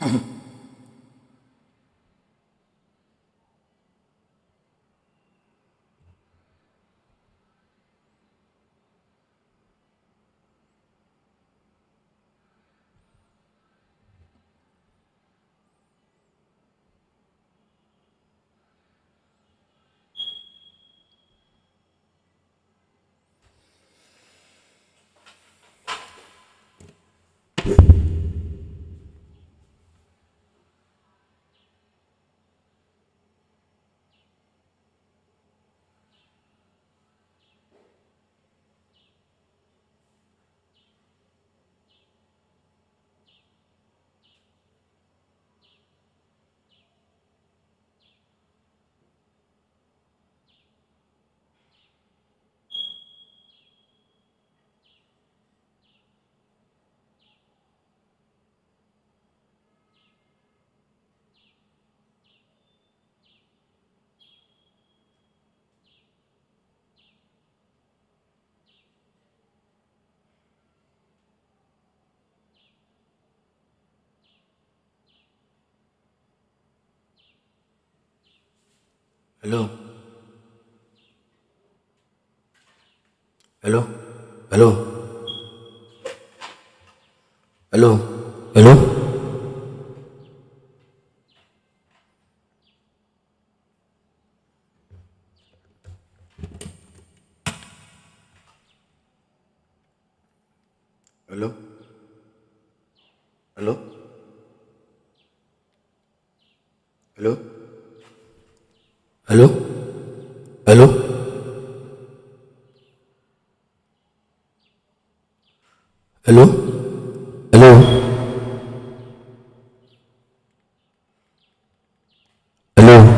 Hello, hello, hello, hello, hello, hello, hello, hello, hello, hello, hello, hello, hello,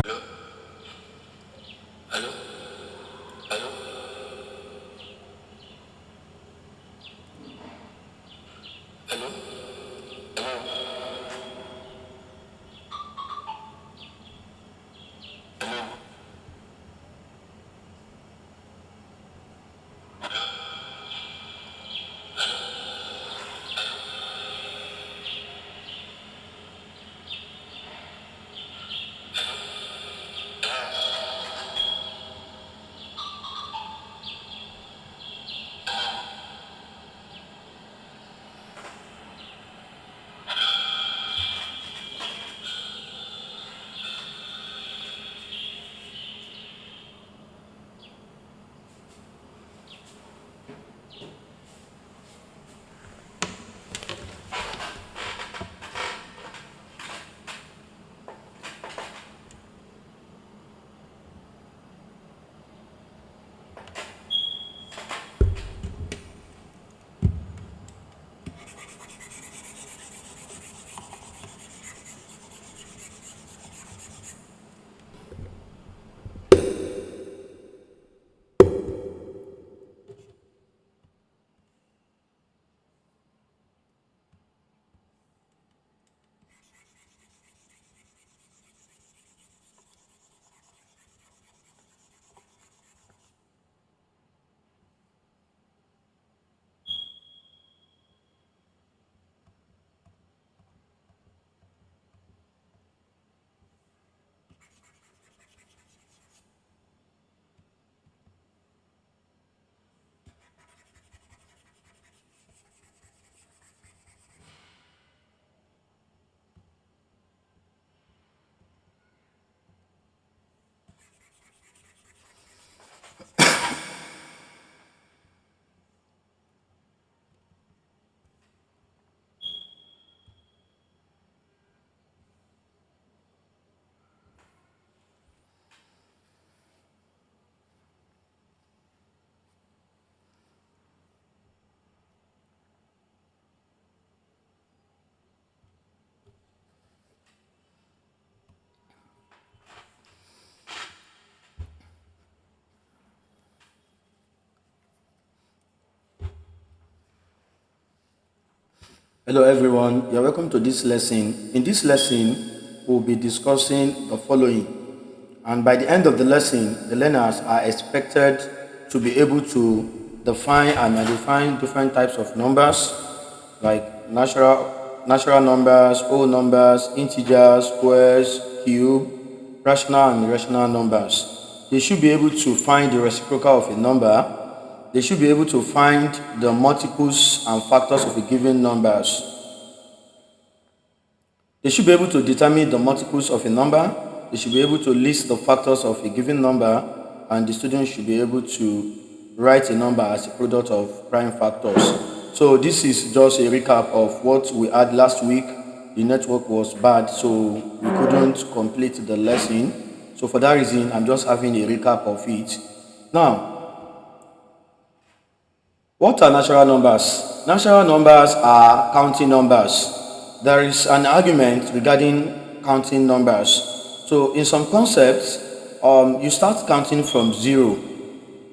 hello everyone. You're welcome to this lesson. In this lesson, we'll be discussing the following. And by the end of the lesson, the learners are expected to be able to define and identify different types of numbers like natural natural numbers, whole numbers, integers, squares, cube, rational and irrational numbers. They should be able to find the reciprocal of a number. They should be able to find the multiples and factors of a given numbers. They should be able to determine the multiples of a number. They should be able to list the factors of a given number, and the student should be able to write a number as a product of prime factors. So this is just a recap of what we had last week. The network was bad, so we couldn't complete the lesson. So for that reason, I'm just having a recap of it. Now, what are natural numbers? Natural numbers are counting numbers. There is an argument regarding counting numbers. So in some concepts, you start counting from 0,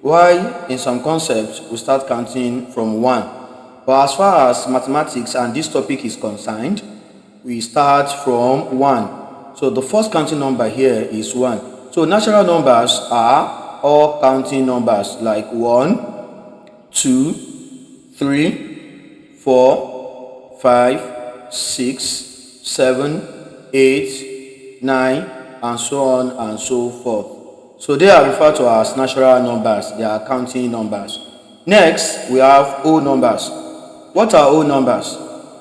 while in some concepts, we start counting from 1. But as far as mathematics and this topic is concerned, we start from 1. So the first counting number here is 1. So natural numbers are all counting numbers like 1, 2, 3, 4, 5, 6, 7, 8, 9, and so on and so forth. So they are referred to as natural numbers. They are counting numbers. Next, we have whole numbers. What are whole numbers?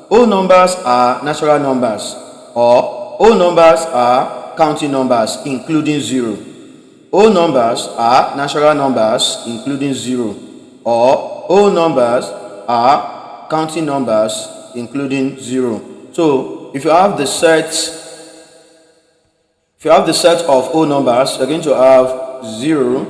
Whole numbers are natural numbers, or whole numbers are counting numbers including 0. Whole numbers are natural numbers including 0, or whole numbers are counting numbers including 0. So if you have the set of whole numbers, you're going to have 0,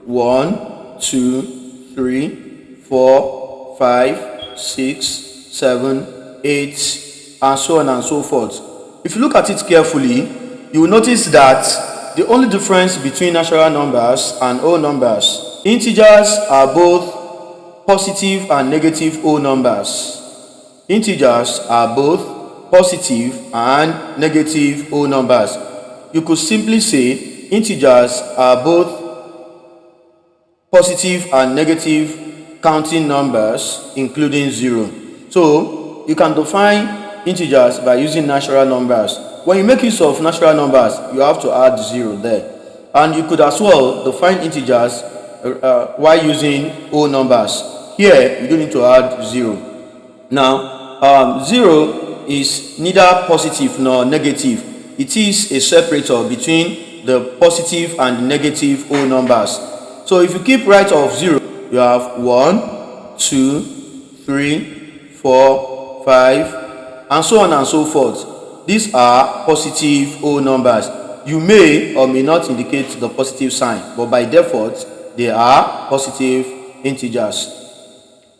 1, 2, 3, 4, 5, 6, 7, 8, and so on and so forth. If you look at it carefully, you will notice that the only difference between natural numbers and whole numbers, integers are both positive and negative whole numbers. Integers are both positive and negative whole numbers. You could simply say integers are both positive and negative counting numbers including 0. So you can define integers by using natural numbers. When you make use of natural numbers, you have to add 0 there. And you could as well define integers while using whole numbers. Here, you don't need to add 0. Now, 0 is neither positive nor negative. It is a separator between the positive and the negative whole numbers. So if you keep right of 0, you have 1, 2, 3, 4, 5, and so on and so forth. These are positive whole numbers. You may or may not indicate the positive sign, but by default, they are positive integers.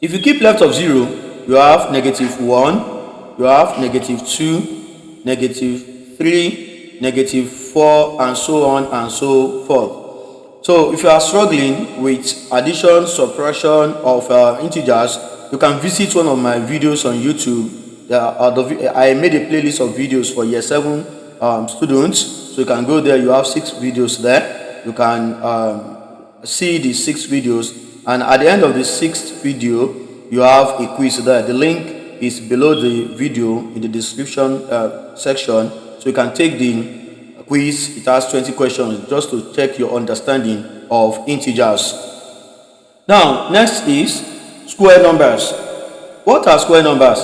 If you keep left of 0, you have negative 1, you have negative 2, negative 3, negative 4, and so on and so forth. So if you are struggling with addition, subtraction of integers, you can visit one of my videos on YouTube. I made a playlist of videos for year 7 students, so you can go there. You have 6 videos there. You can see the 6 videos, and at the end of the 6th video, you have a quiz there. The link is below the video in the description section, so you can take the quiz. It has 20 questions just to check your understanding of integers. Now, next is square numbers. What are square numbers?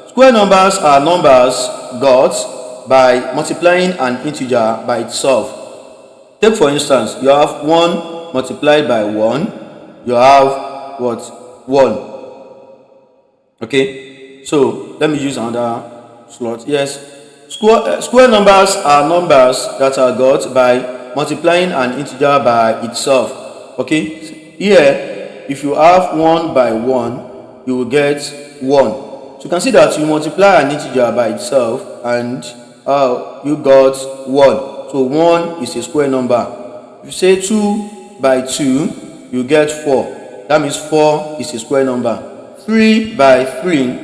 Square numbers are numbers got by multiplying an integer by itself. Take for instance, you have 1 multiplied by 1, you have what? 1. Okay, so let me use another slot. Yes, square numbers are numbers that are got by multiplying an integer by itself. Okay, here if you have 1 by 1, you will get 1. So you can see that you multiply an integer by itself and you got 1. So 1 is a square number. If you say 2 by 2, you get 4. That means 4 is a square number. 3 by 3,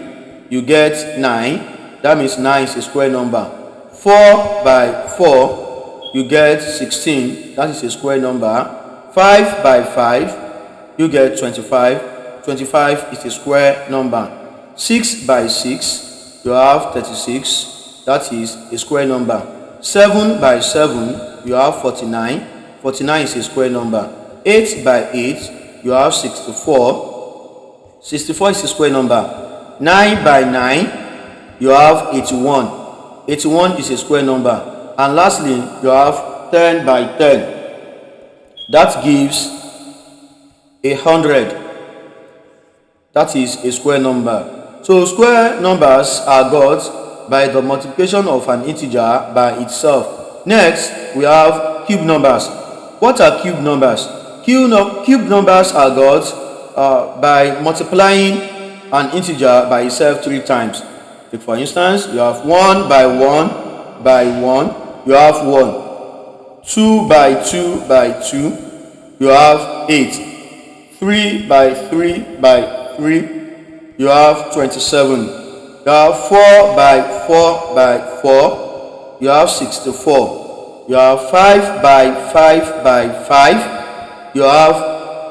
you get 9. That means 9 is a square number. 4 by 4, you get 16. That is a square number. 5 by 5, you get 25. 25 is a square number. 6 by 6, you have 36. That is a square number. 7 by 7, you have 49. 49 is a square number. 8 by 8, you have 64. 64 is a square number. 9 by 9, you have 81. 81 is a square number. And lastly, you have 10 by 10. That gives 100. That is a square number. So square numbers are got by the multiplication of an integer by itself. Next, we have cube numbers. What are cube numbers? Cube numbers are got by multiplying an integer by itself 3 times. Take for instance, you have 1 by 1 by 1, you have 1. 2 by 2 by 2, you have 8. 3 by 3 by 3, you have 27. You have 4 by 4 by 4, you have 64. You have 5 by 5 by 5, you have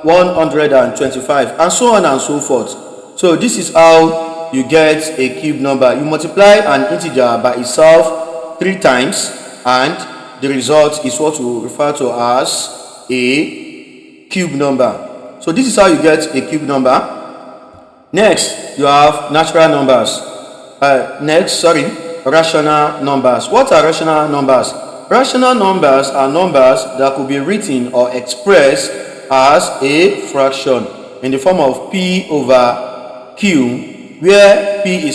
125, and so on and so forth. So this is how you get a cube number. You multiply an integer by itself 3 times, and the result is what we refer to as a cube number. So this is how you get a cube number. Next, you have natural numbers. Rational numbers. What are rational numbers? Rational numbers are numbers that could be written or expressed as a fraction in the form of p over q, where q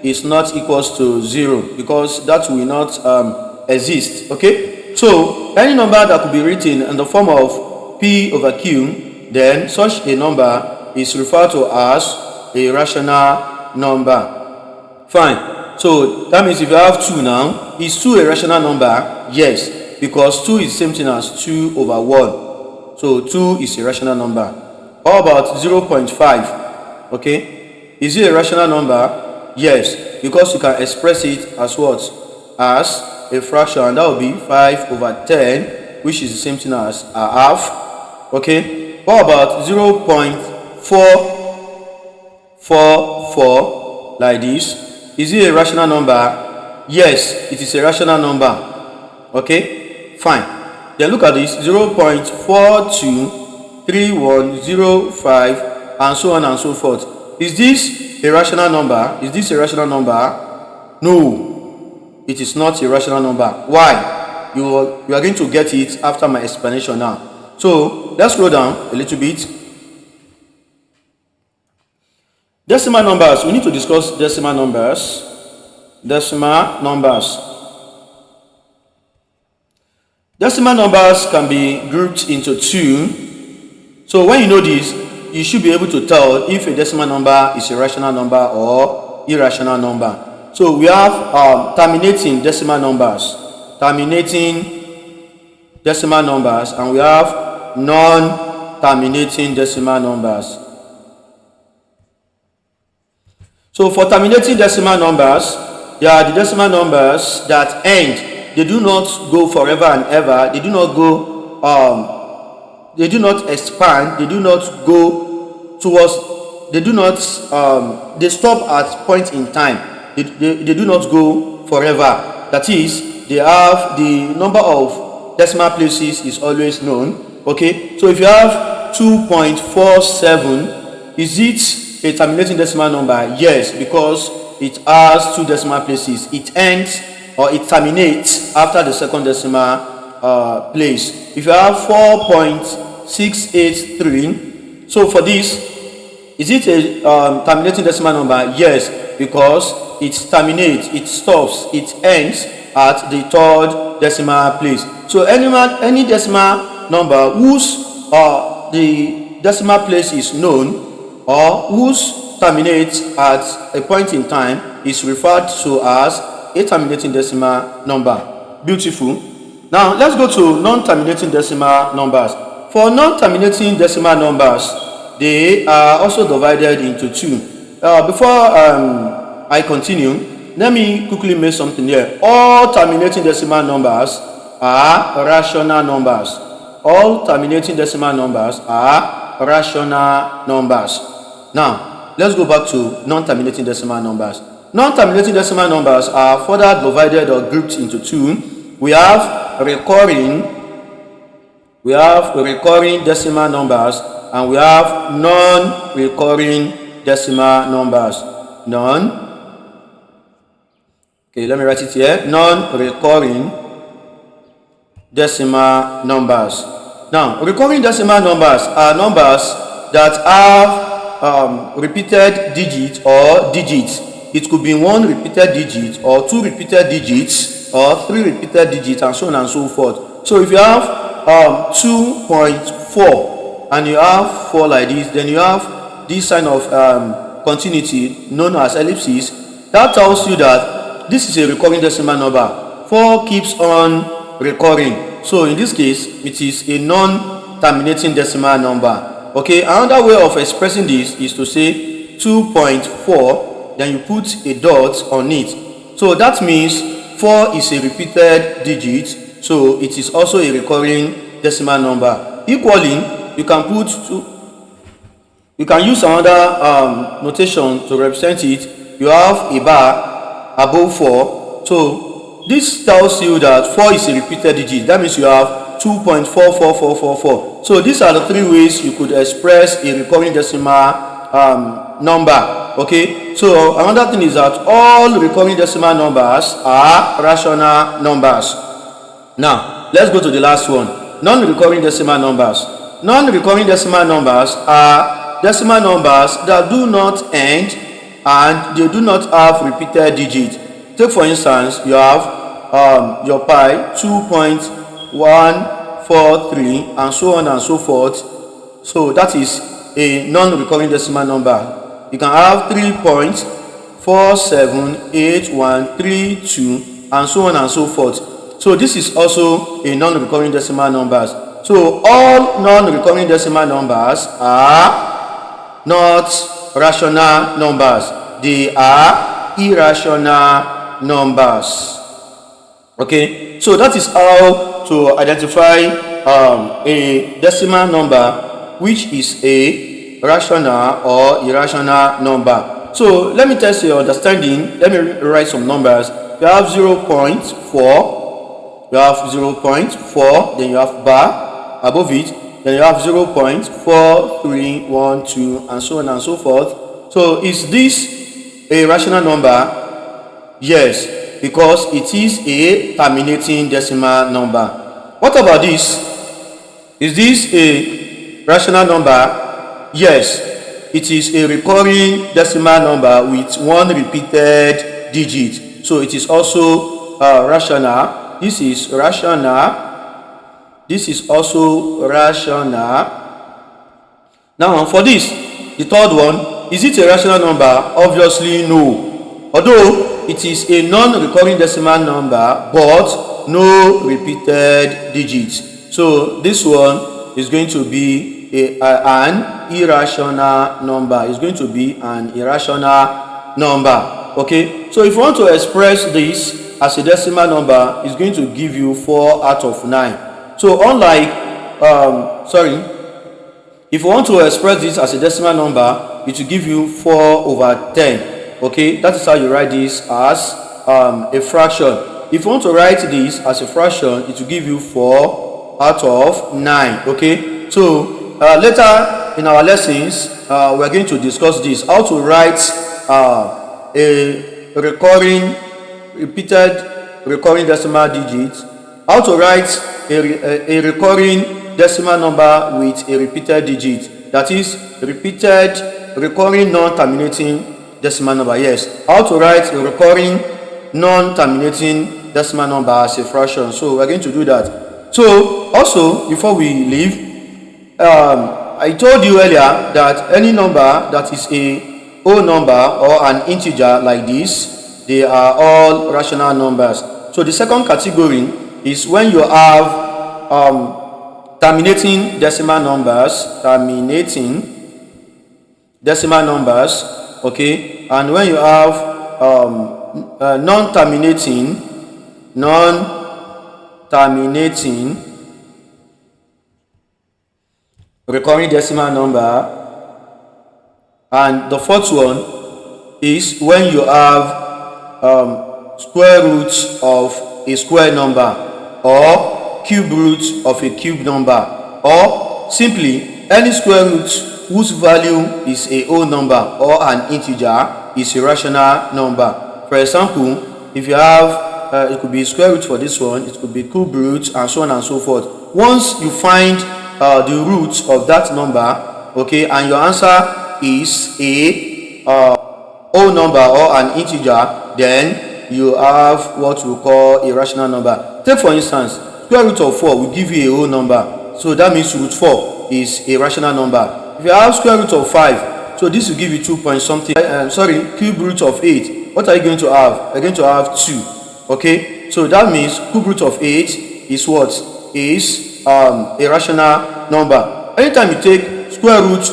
is not equals to 0, because that will not exist. Okay, so any number that could be written in the form of p over q, then such a number is referred to as a rational number. Fine. So that means if you have 2 now, is 2 a rational number? Yes, because 2 is the same thing as 2 over 1. So 2 is a rational number. How about 0.5? Okay, is it a rational number? Yes, because you can express it as what? As a fraction, and that will be 5 over 10, which is the same thing as a half. Okay, what about 0.444 like this? Is it a rational number? Yes, it is a rational number. Okay, fine. Then look at this: 0.423105, and so on and so forth. Is this a rational number? Is this a rational number? No, it is not a rational number. Why? You are going to get it after my explanation now. So let's scroll down a little bit. Decimal numbers. We need to discuss decimal numbers. Decimal numbers. Decimal numbers can be grouped into 2. So when you know this, you should be able to tell if a decimal number is a rational number or irrational number. So we have terminating decimal numbers. Terminating decimal numbers, and we have non-terminating decimal numbers. So for terminating decimal numbers, they are the decimal numbers that end. They do not go forever and ever. They do not go, they do not expand. They do not go towards, they do not, they stop at point in time. They do not go forever. That is, they have the number of decimal places is always known. Okay, so if you have 2.47, is it a terminating decimal number? Yes, because it has 2 decimal places. It ends or it terminates after the second decimal place. If you have 4.683, so for this, is it a terminating decimal number? Yes, because it terminates, it stops, it ends at the 3rd decimal place. So any decimal number whose the decimal place is known, or whose terminates at a point in time, is referred to as a terminating decimal number. Beautiful. Now let's go to non-terminating decimal numbers. For non-terminating decimal numbers, they are also divided into 2. Before I continue, let me quickly make something here. All terminating decimal numbers are rational numbers. All terminating decimal numbers are rational numbers. Now, let's go back to non-terminating decimal numbers. Non-terminating decimal numbers are further divided or grouped into two. We have recurring decimal numbers, and we have non-recurring decimal numbers. Okay, let me write it here. Non-recurring decimal numbers. Now, recurring decimal numbers are numbers that have repeated digits or digits. It could be one repeated digit, or two repeated digits, or three repeated digits, and so on and so forth. So if you have 2.4 and you have 4 like this, then you have this sign of continuity known as ellipsis. That tells you that this is a recurring decimal number. 4 keeps on recurring. So in this case, it is a non-terminating decimal number. Okay, another way of expressing this is to say 2.4, then you put a dot on it. So that means 4 is a repeated digit, so it is also a recurring decimal number. Equally, you can use another notation to represent it. You have a bar above 4, so this tells you that 4 is a repeated digit. That means you have 2.44444. So these are the three ways you could express a recurring decimal number. Okay, so another thing is that all recurring decimal numbers are rational numbers. Now let's go to the last one, non-recurring decimal numbers. Non-recurring decimal numbers are decimal numbers that do not end and they do not have repeated digits. Take for instance, you have your pi 2.143 and so on and so forth. So that is a non-recurring decimal number. You can have 3.478132 and so on and so forth. So this is also a non-recurring decimal numbers. So all non-recurring decimal numbers are not rational numbers. They are irrational numbers. Okay, so that is how to identify a decimal number which is a rational or irrational number. So let me test your understanding. Let me write some numbers. You have 0.4, you have 0.4, then you have bar above it, then you have 0.4312 and so on and so forth. So is this a rational number? Yes, because it is a terminating decimal number. What about this? Is this a rational number? Yes, it is a recurring decimal number with one repeated digit. So it is also rational. This is rational. This is also rational. Now for this, the third one, is it a rational number? Obviously no. Although it is a non-recurring decimal number, but no repeated digits. So this one is going to be an irrational number. It's going to be an irrational number. Okay, so if you want to express this as a decimal number, it's going to give you 4 out of 9. So unlike if you want to express this as a decimal number, it will give you 4/10. Okay, that is how you write this as a fraction. If you want to write this as a fraction, it will give you 4 out of 9. Okay, so later in our lessons, we are going to discuss this, how to write a recurring decimal digit, how to write a recurring decimal number with a repeated digit, that is recurring non-terminating decimal number. Yes, how to write a recurring non-terminating decimal number as a fraction. So we're going to do that. So also, before we leave, I told you earlier that any number that is a whole number or an integer like this, they are all rational numbers. So the second category is when you have terminating decimal numbers, okay, and when you have non-terminating recurring decimal number, And the fourth one is when you have square root of a square number, or cube root of a cube number, or simply any square root whose value is a whole number or an integer is a rational number. For example, if you have it could be square root for this one, it could be cube root, and so on and so forth. Once you find the root of that number, okay, and your answer is a whole number or an integer, then you have what we call a rational number. Take for instance, square root of 4 will give you a whole number, so that means root 4 is a rational number. If you have square root of 5, so this will give you 2 point something. Cube root of 8, what are you going to have? You're going to have 2. Okay, so that means cube root of 8 is what? Is a rational number. Anytime you take square root,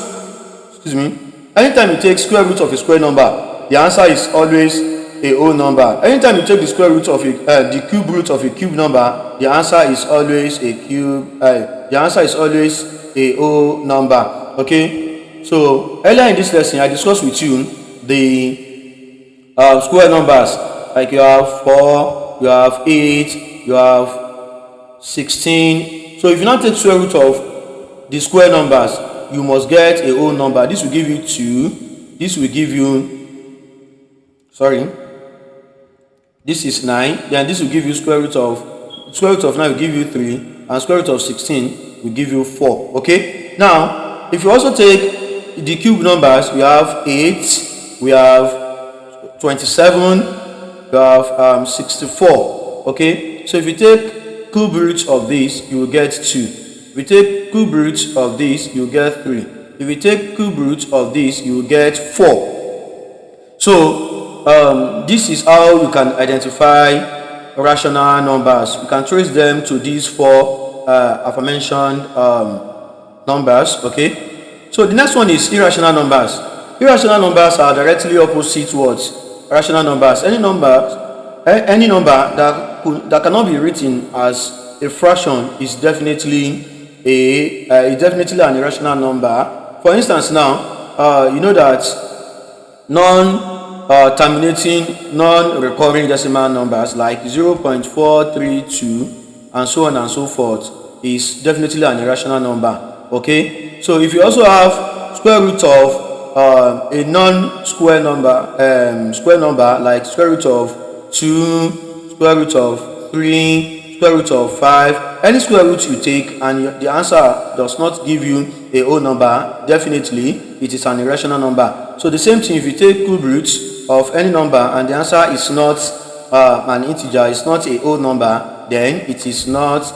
anytime you take square root of a square number, the answer is always a whole number. Anytime you take the square root of the cube root of a cube number, the answer is always a cube. The answer is always a whole number. Okay, so earlier in this lesson, I discussed with you the square numbers. Like you have 4, you have 8, you have 16. So if you now take square root of the square numbers, you must get a whole number. This will give you 2. This will give you, this is 9. Then this will give you square root of 9 will give you 3, and square root of 16 will give you 4. Okay. Now, if you also take the cube numbers, we have 8, we have 27. You have 64. Okay, so if you take cube root of this, you will get 2. If you take cube root of this, you will get 3. If you take cube root of this, you will get 4. So this is how you can identify rational numbers. You can trace them to these 4 aforementioned numbers. Okay, so the next one is irrational numbers. Irrational numbers are directly opposite what? Rational numbers. Any number that cannot be written as a fraction is definitely an irrational number. For instance, now you know that non-terminating, non-recurring decimal numbers like 0.432 and so on and so forth is definitely an irrational number. Okay, so if you also have square root of a non-square number, square number like square root of 2, square root of 3, square root of 5, any square root you take and the answer does not give you a whole number, definitely it is an irrational number. So the same thing, if you take cube root of any number and the answer is not an integer, it's not a whole number, then it is not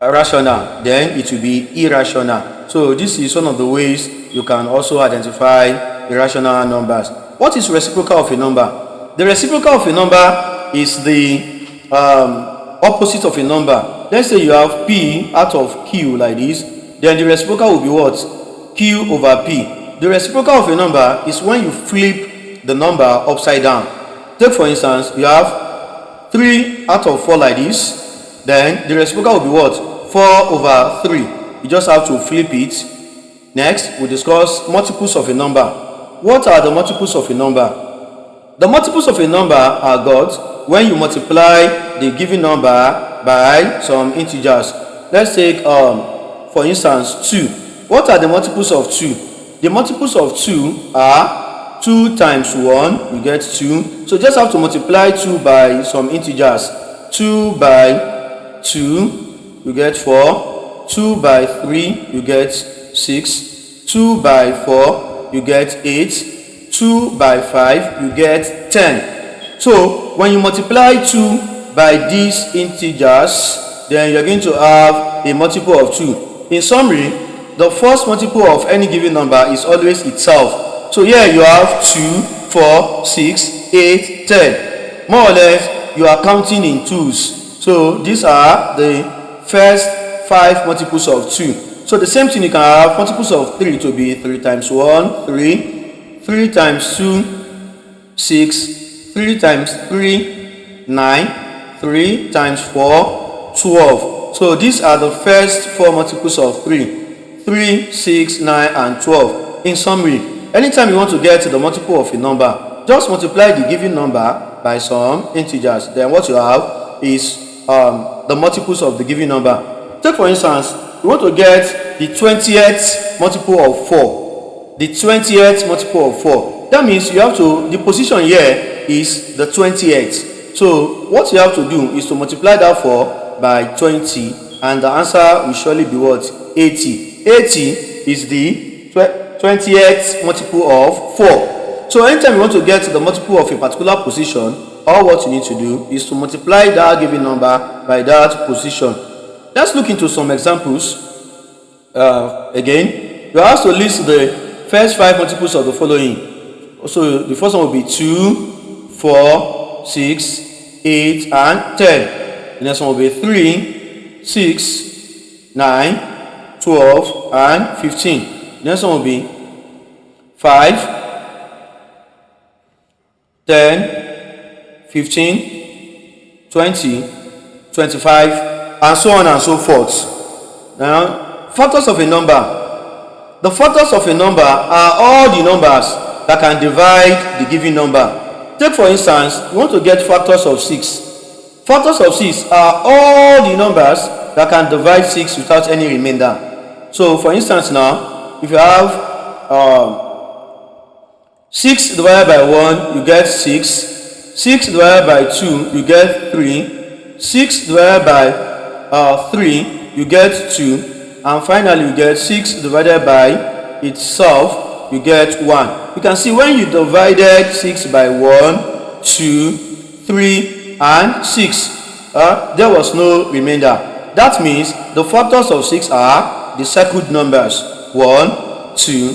rational, then it will be irrational. So this is one of the ways you can also identify irrational numbers. What is reciprocal of a number? The reciprocal of a number is the opposite of a number. Let's say you have P out of Q like this, then the reciprocal will be what? Q over P. The reciprocal of a number is when you flip the number upside down. Take for instance, you have 3 out of 4 like this, then the reciprocal will be what? 4 over 3. You just have to flip it. Next, we'll discuss multiples of a number. What are the multiples of a number? The multiples of a number are got when you multiply the given number by some integers. Let's take, for instance, 2. What are the multiples of 2? The multiples of 2 are 2 times 1, you get 2. So just have to multiply 2 by some integers. 2 by 2, you get 4. 2 by 3, you get 6. 2 by 4, you get 8. 2 by 5, you get 10. So when you multiply 2 by these integers, then you're going to have a multiple of 2. In summary, the first multiple of any given number is always itself. So here you have 2, 4, 6, 8, 10. More or less, you are counting in twos. So these are the first 5 multiples of 2. So the same thing, you can have multiples of 3 to be 3 times 1, 3, 3 times 2, 6, 3 times 3, 9, 3 times 4, 12. So these are the first 4 multiples of 3. 3, 6, 9, and 12. In summary, anytime you want to get the multiple of a number, just multiply the given number by some integers. Then what you have is the multiples of the given number. Take for instance, you want to get the 20th multiple of 4. The 20th multiple of 4. That means you have to, the position here is the 20th. So what you have to do is to multiply that 4 by 20, and the answer will surely be what? 80. 80 is the 20th multiple of 4. So anytime you want to get the multiple of a particular position, all what you need to do is to multiply that given number by that position. Let's look into some examples. Again, you have to list the first 5 multiples of the following. So the first one will be 2, 4, 6, 8, and 10. The next one will be 3, 6, 9, 12, and 15. The next one will be 5, 10, 15, 20, 25, and so on and so forth. Now, factors of a number. The factors of a number are all the numbers that can divide the given number. Take for instance, you want to get factors of 6. Factors of 6 are all the numbers that can divide 6 without any remainder. So for instance now, if you have 6 divided by 1, you get 6. 6 divided by 2, you get 3. 6 divided by 3, you get 2. And finally, you get 6 divided by itself, you get 1. You can see when you divided 6 by 1, 2, 3, and 6, there was no remainder. That means the factors of 6 are the circled numbers 1, 2,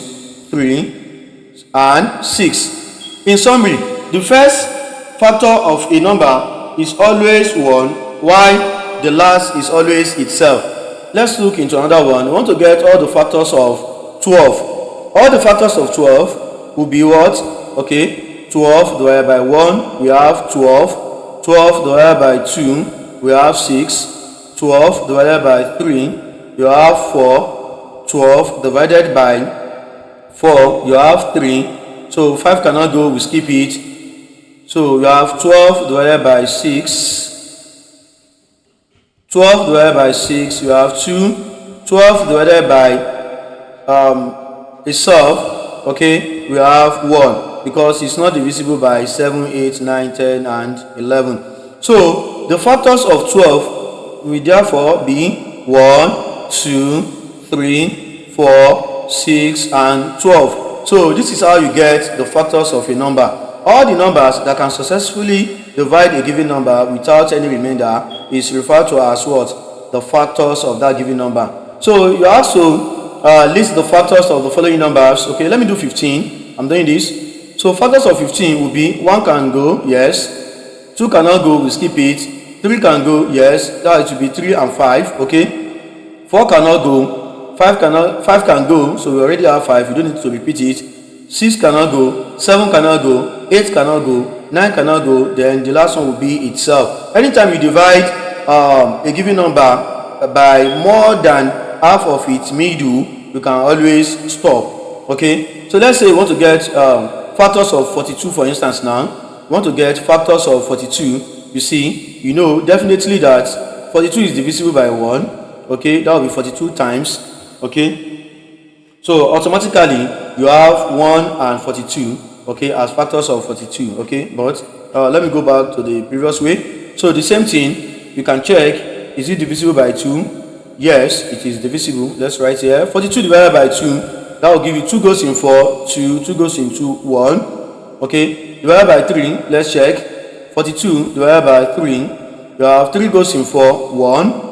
3, and 6. In summary, the first factor of a number is always 1, while the last is always itself. Let's look into another one. We want to get all the factors of 12. All the factors of 12 will be what? Okay, 12 divided by 1, we have 12. 12 divided by 2, we have 6. 12 divided by 3, you have 4. 12 divided by 4, you have 3. So 5 cannot go, we skip it. So you have 12 divided by 6. 12 divided by 6, you have 2. 12 divided by itself, okay, we have 1, because it's not divisible by 7, 8, 9, 10, and 11. So the factors of 12 will therefore be 1, 2, 3, 4, 6, and 12. So this is how you get the factors of a number. All the numbers that can successfully divide a given number without any remainder is referred to as what? The factors of that given number. So you also list the factors of the following numbers. Okay, let me do 15. I'm doing this. So factors of 15 will be 1 can go, yes. 2 cannot go, we skip it. 3 can go, yes. That it will be 3 and 5. Okay. 4 cannot go. 5 can go, so we already have 5. You don't need to repeat it. 6 cannot go. 7 cannot go. 8 cannot go. 9 cannot go. Then the last one will be itself. Anytime you divide a given number by more than half of its middle, you can always stop. Okay. So let's say you want to get factors of 42, for instance. Now you want to get factors of 42. You see, you know definitely that 42 is divisible by 1. Okay, that will be 42 times. Okay, so automatically you have 1 and 42, okay, as factors of 42. Okay, but let me go back to the previous way. So the same thing, you can check, is it divisible by 2? Yes, it is divisible. Let's write here 42 divided by 2. That will give you 2 goes in 4, 2, 2 goes into 1. Okay, divided by 3, let's check. 42 divided by 3, you have 3 goes in 4, 1.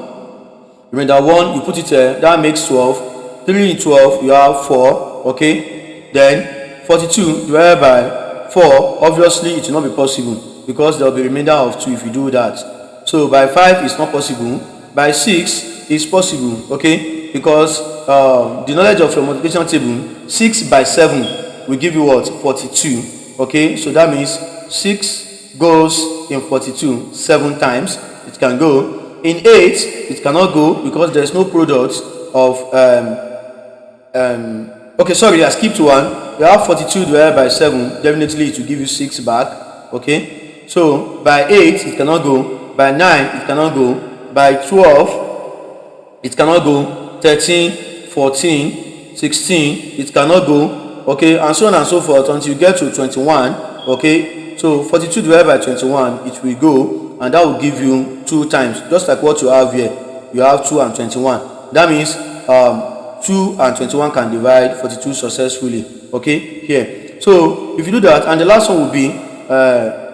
Remember 1, you put it here, that makes 12. 3 in 12, you have 4. Okay, then 42 divided by 4, obviously it will not be possible because there will be remainder of 2 if you do that. So by 5 is not possible. By 6 is possible. Okay, because the knowledge of your multiplication table, 6 by 7 will give you what? 42. Okay, so that means 6 goes in 42 7 times. It can go. In 8, it cannot go because there is no product of Okay, sorry, I skipped one. You have 42 divided by 7, definitely it will give you 6 back. Okay, so by 8 it cannot go, by 9 it cannot go, by 12 it cannot go, 13, 14, 16 it cannot go, okay, and so on and so forth until you get to 21. Okay, so 42 divided by 21 it will go, and that will give you 2 times, just like what you have here. You have 2 and 21. That means 2 and 21 can divide 42 successfully. Okay, here. So if you do that, and the last one will be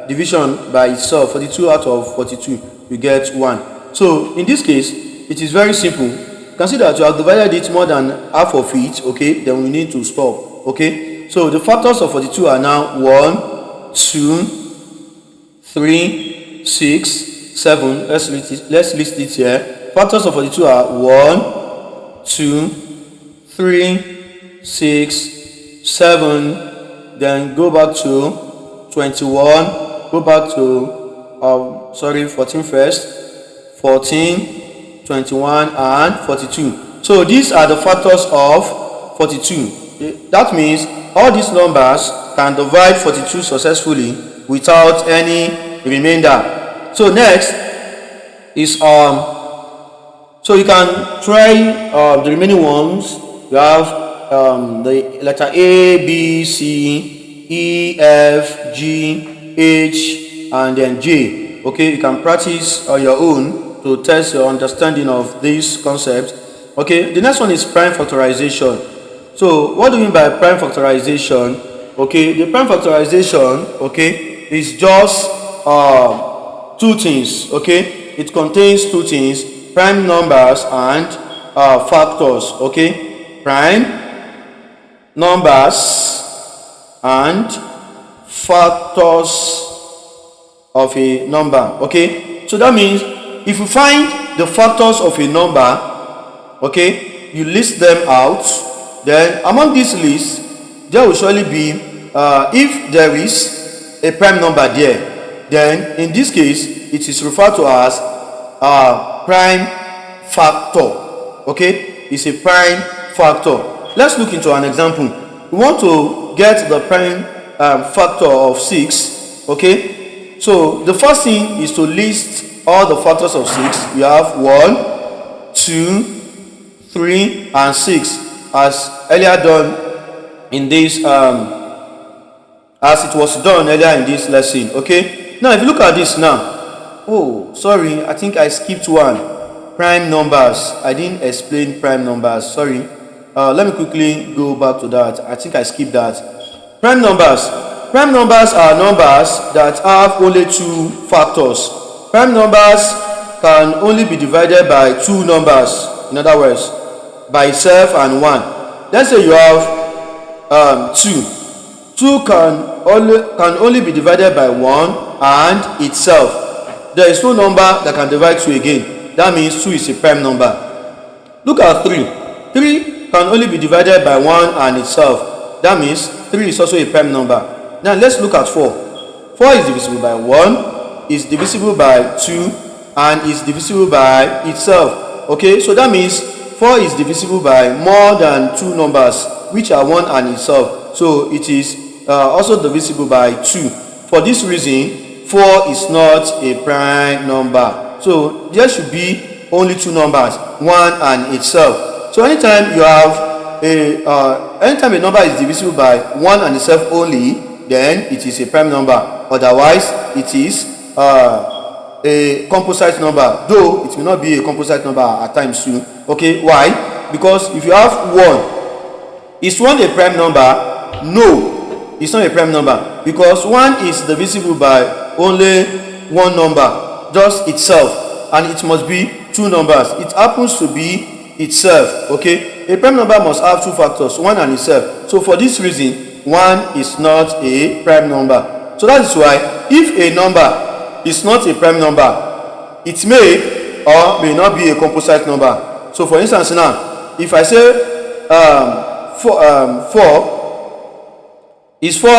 division by itself, 42 out of 42, you get 1. So in this case, it is very simple. You can see that you have divided it more than half of it. Okay, then we need to stop. Okay, so the factors of 42 are now 1, 2, 3, 6, 7. Let's list it here. Factors of 42 are 1, 2, 3, 6, 7, then go back to 21, go back to 14 first, 14, 21 and 42. So these are the factors of 42. That means all these numbers can divide 42 successfully without any remainder. So next is so you can try the remaining ones. You have the letter A, B, C, E, F, G, H, and then J. Okay, you can practice on your own to test your understanding of these concepts. Okay, the next one is prime factorization. So what do we mean by prime factorization? Okay, the prime factorization, okay, is just 2 things. Okay, it contains 2 things: prime numbers and factors. Okay, prime numbers and factors of a number. Okay, so that means if you find the factors of a number, okay, you list them out, then among this list there will surely be if there is a prime number there, then in this case it is referred to as prime factor. Okay, it's a prime factor. Let's look into an example. We want to get the prime factor of 6. Okay, so the first thing is to list all the factors of 6. You have 1, 2, 3 and 6, as earlier done in this as it was done earlier in this lesson. Okay, now if you look at this now, oh sorry, I think I skipped one. Prime numbers, I didn't explain prime numbers, sorry. Let me quickly go back to that. I think I skipped that. Prime numbers are numbers that have only 2 factors. Prime numbers can only be divided by 2 numbers, in other words by itself and 1. Let's say you have 2 can only be divided by 1 and itself. There is no number that can divide 2 again. That means 2 is a prime number. Look at 3. 3 can only be divided by 1 and itself. That means 3 is also a prime number. Now let's look at 4. 4 is divisible by 1, is divisible by 2, and is divisible by itself. Okay, so that means 4 is divisible by more than 2 numbers, which are 1 and itself. So it is also divisible by 2. For this reason, 4 is not a prime number. So there should be only 2 numbers, 1 and itself. So anytime you have anytime a number is divisible by 1 and itself only, then it is a prime number. Otherwise, it is a composite number, though it may not be a composite number at times too. Okay, why? Because if you have 1, is 1 a prime number? No, it's not a prime number, because 1 is divisible by only 1 number, just itself, and it must be 2 numbers. It happens to be itself. Okay, a prime number must have 2 factors, 1 and itself. So for this reason, 1 is not a prime number. So that is why if a number is not a prime number, it may or may not be a composite number. So for instance now, if I say 4, is 4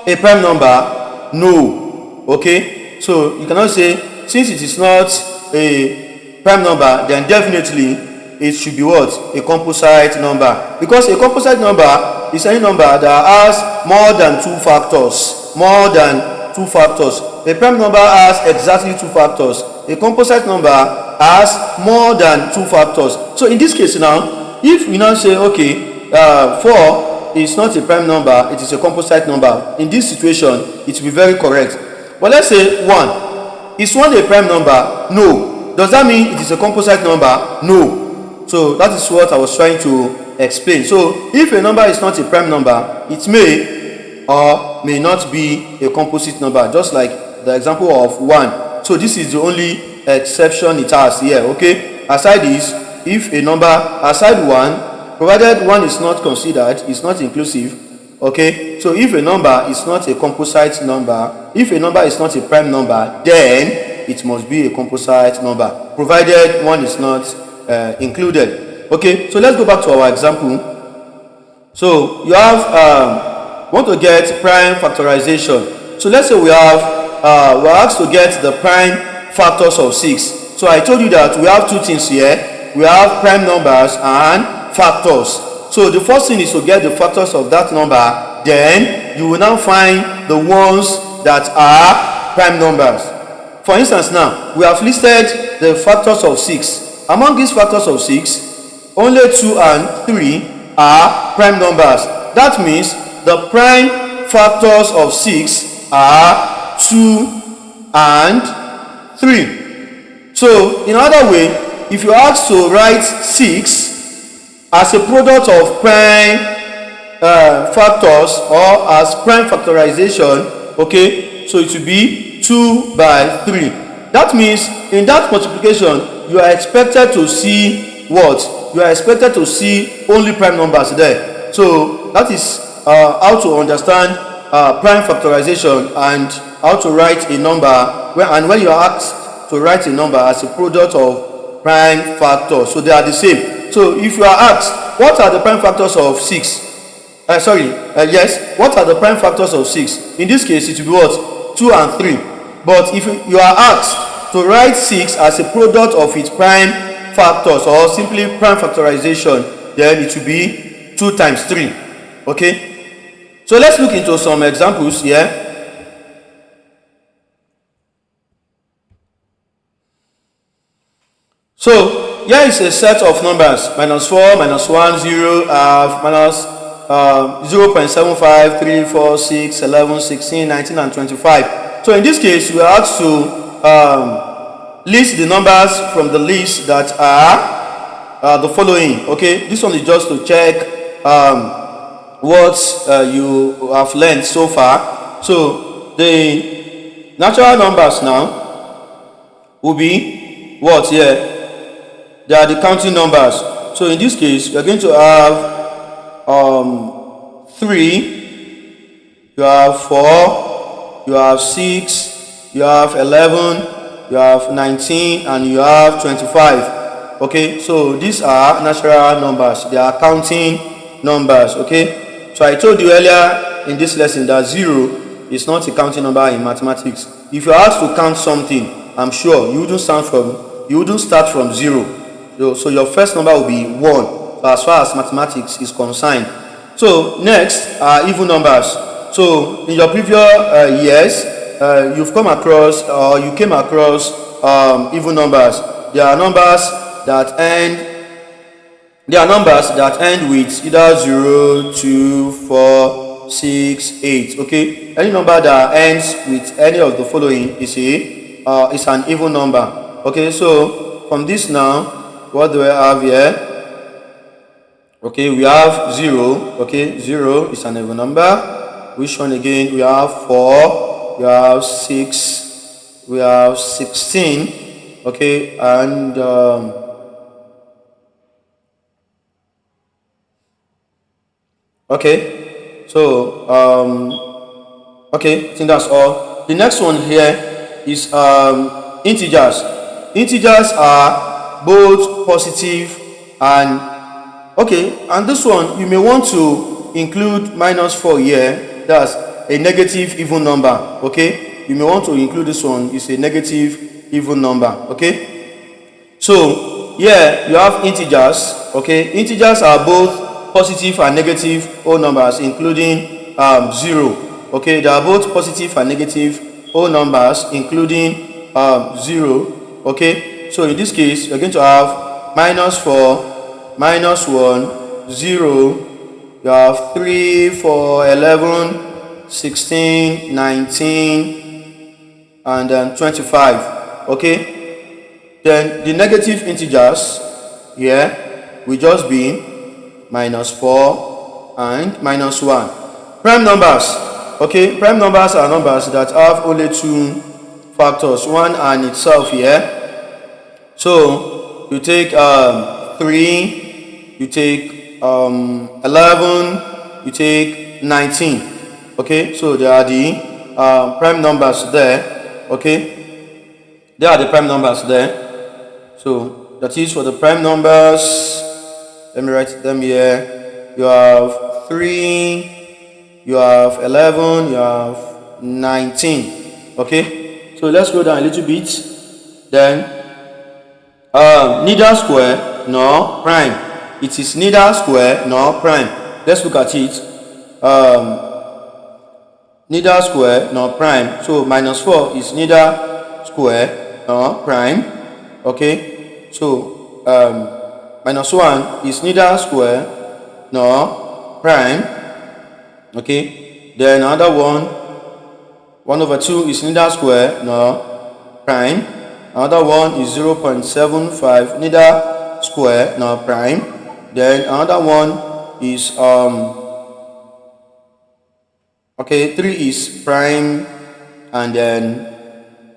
a prime number? No. Okay, so you cannot say, since it is not a prime number, then definitely it should be what? A composite number. Because a composite number is any number that has more than 2 factors. More than 2 factors. A prime number has exactly 2 factors. A composite number has more than 2 factors. So in this case now, if we now say, okay, 4 is not a prime number, it is a composite number. In this situation, it will be very correct. But let's say 1. Is 1 a prime number? No. Does that mean it is a composite number? No. So that is what I was trying to explain. So if a number is not a prime number, it may or may not be a composite number, just like the example of 1. So this is the only exception it has here. Okay, aside this, if a number aside 1, provided 1 is not considered, is not inclusive. Okay, so if a number is not a composite number, if a number is not a prime number, then it must be a composite number, provided 1 is not included. Okay, so let's go back to our example. So you have want to get prime factorization. So let's say we have we're asked to get the prime factors of 6. So I told you that we have 2 things here. We have prime numbers and factors. So the first thing is to get the factors of that number. Then you will now find the ones that are prime numbers. For instance, now we have listed the factors of 6. Among these factors of 6, only 2 and 3 are prime numbers. That means the prime factors of 6 are 2 and 3. So in another way, if you ask to write 6 as a product of prime factors or as prime factorization, okay, so it will be 2 by 3. That means in that multiplication, you are expected to see what? You are expected to see only prime numbers there. So that is how to understand prime factorization and how to write a number. And when you are asked to write a number as a product of prime factors, so they are the same. So if you are asked, what are the prime factors of 6? Yes, what are the prime factors of 6? In this case, it will be what? 2 and 3. But if you are asked to write 6 as a product of its prime factors or simply prime factorization, then it will be 2 times 3. Okay? So let's look into some examples here. So here is a set of numbers: -4, -1, 0, minus 0.75, 3, 4, 6, 11, 16, 19, and 25. So in this case, we are asked to list the numbers from the list that are the following. Okay, this one is just to check what you have learned so far. So the natural numbers now will be what here? They are the counting numbers. So in this case, we are going to have 3, you have 4, you have 6, you have 11, you have 19, and you have 25. Okay, so these are natural numbers. They are counting numbers. Okay, so I told you earlier in this lesson that 0 is not a counting number in mathematics. If you are asked to count something, I'm sure you wouldn't start from 0. So your first number will be 1, so as far as mathematics is concerned. So next are even numbers. So in your previous years, you came across even numbers. There are numbers that end with either 0, 2, 4, 6, 8. Okay, any number that ends with any of the following is an even number. Okay, so from this now, what do I have here? Okay, we have 0. Okay, 0 is an even number. Which one again? We have 4, we have 6, we have 16. Okay, and okay, so okay, I think that's all. The next one here is integers. Integers are both positive and okay, and this one you may want to include -4 here. That's a negative even number. Okay, you may want to include this one. It's a negative even number. Okay, so here you have integers. Okay, integers are both positive and negative whole numbers, including 0. Okay, they are both positive and negative whole numbers, including 0. Okay, so in this case you're going to have -4, -1, 0. You have 3, 4, 11, 16, 19, and then 25. Okay, then the negative integers here will just be -4 and -1. Prime numbers. Okay, prime numbers are numbers that have only two factors, one and itself here. So you take 3, you take 11, you take 19. Okay, so there are the prime numbers there. Okay, there are the prime numbers there. So that is for the prime numbers. Let me write them here. You have 3, you have 11, you have 19. Okay, so let's go down a little bit. Then neither square nor prime. It is neither square nor prime. Let's look at it. Neither square nor prime. So -4 is neither square nor prime. Okay, so -1 is neither square nor prime. Okay, then another one, 1/2 is neither square nor prime. Another one is 0.75, neither square nor prime. Then another one is 3 is prime and then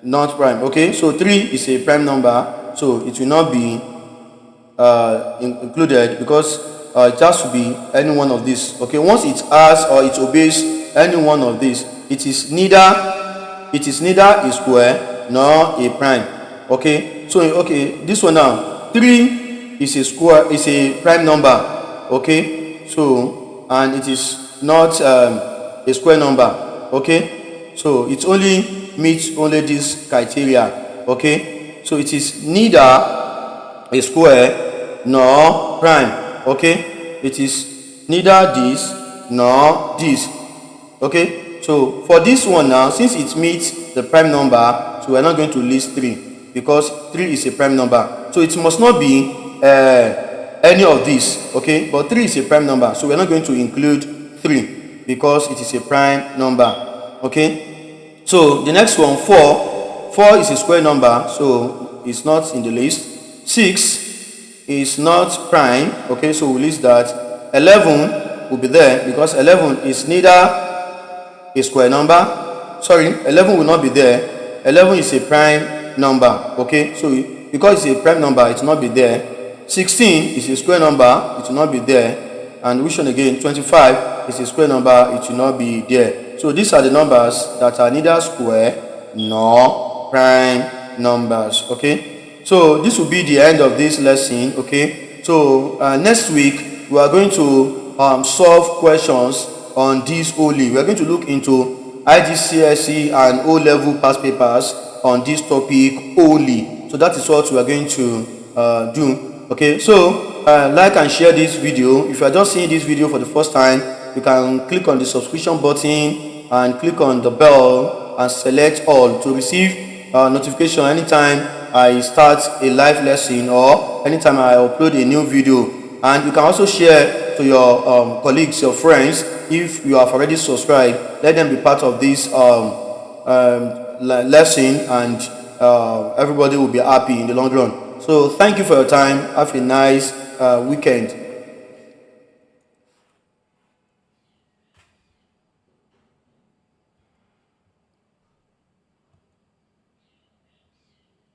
not prime. Okay, so 3 is a prime number, so it will not be included because it has to be any one of these. Okay, once it has or it obeys any one of these, it is neither a square nor a prime. Okay, so this one now, 3 is a square, is a prime number. Okay, so and it is not a square number. Okay, so it only meets only this criteria. Okay, so it is neither a square nor prime. Okay, it is neither this nor this. Okay, so for this one now, since it meets the prime number, so we're not going to list 3 because 3 is a prime number, so it must not be any of these. Okay, but 3 is a prime number, so we're not going to include 3 because it is a prime number. Okay, so the next one, 4 is a square number, so it's not in the list. 6 is not prime. Okay, so we list that. 11 will be there because 11 is neither a square number, 11 will not be there. 11 is a prime number. Okay, so because it's a prime number, it will not be there. 16 is a square number, it will not be there. And which one again? 25 is a square number, it will not be there. So these are the numbers that are neither square nor prime numbers. Okay, so this will be the end of this lesson. Okay, so next week we are going to solve questions on this only. We are going to look into IGCSE and O-level past papers on this topic only. So that is what we are going to do. Okay, so like and share this video. If you are just seeing this video for the first time, you can click on the subscription button and click on the bell and select all to receive notification anytime I start a live lesson or anytime I upload a new video. And you can also share to your colleagues, your friends. If you have already subscribed, let them be part of this lesson, and everybody will be happy in the long run. So thank you for your time. Have a nice weekend.